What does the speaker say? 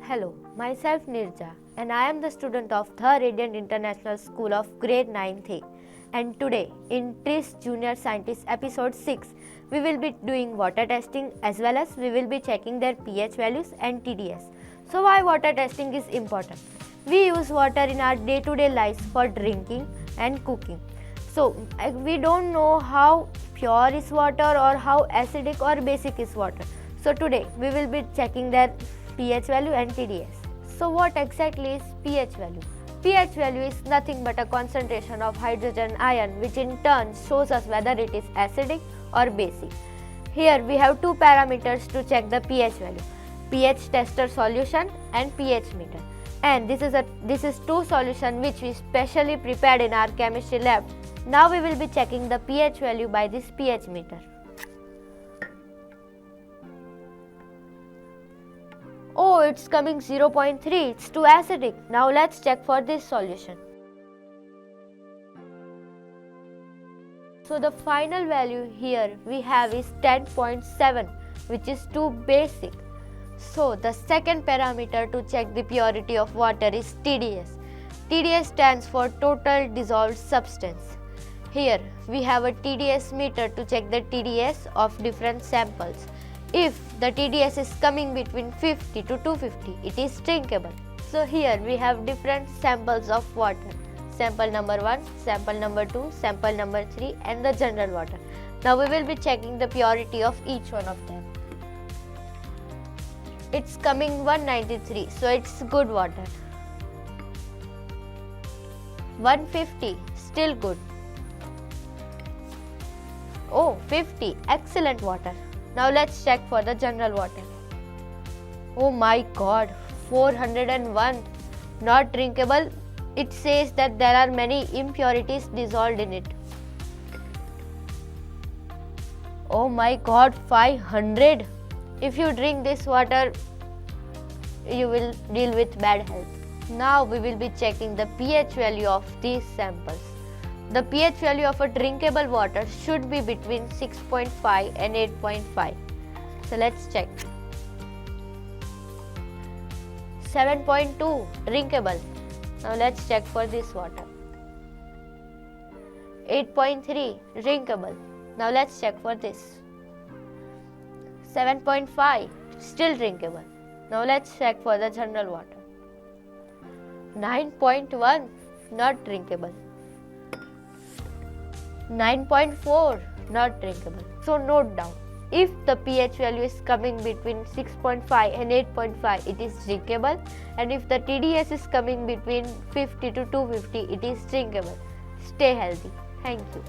Hello, myself Nirja and I am the student of the Radiant International School of Grade 9th A. And today in TRIS Junior Scientist episode 6, we will be doing water testing as well as we will be checking their pH values and TDS. So why water testing is important? We use water in our day-to-day lives for drinking and cooking. So we don't know how pure is water or how acidic or basic is water. So today we will be checking their pH value and TDS. So what exactly is pH value? pH value is nothing but a concentration of hydrogen ion which in turn shows us whether it is acidic or basic. Here we have two parameters to check the pH value: pH tester solution and pH meter. And this is two solution which we specially prepared in our chemistry lab. Now we will be checking the pH value by this pH meter. Oh, it's coming 0.3, it's too acidic. Now let's check for this solution. So the final value here we have is 10.7, which is too basic. So the second parameter to check the purity of water is TDS. TDS stands for total dissolved substance. Here we have a TDS meter to check the TDS of different samples. If the TDS is coming between 50 to 250, it is drinkable. So here we have different samples of water. Sample number 1, sample number 2, sample number 3 and the general water. Now we will be checking the purity of each one of them. It's coming 193, so it's good water. 150, still good. Oh, 50, excellent water. Now let's check for the general water. Oh my god, 401, not drinkable. It says that there are many impurities dissolved in it. Oh my god, 500. If you drink this water, you will deal with bad health. Now we will be checking the pH value of these samples. The pH value of a drinkable water should be between 6.5 and 8.5. So let's check. 7.2 drinkable. Now let's check for this water. 8.3 drinkable. Now let's check for this. 7.5 still drinkable. Now let's check for the general water. 9.1 not drinkable. 9.4 not drinkable. So note down, if the pH value is coming between 6.5 and 8.5, it is drinkable, and if the TDS is coming between 50 to 250, it is drinkable. Stay healthy. Thank you.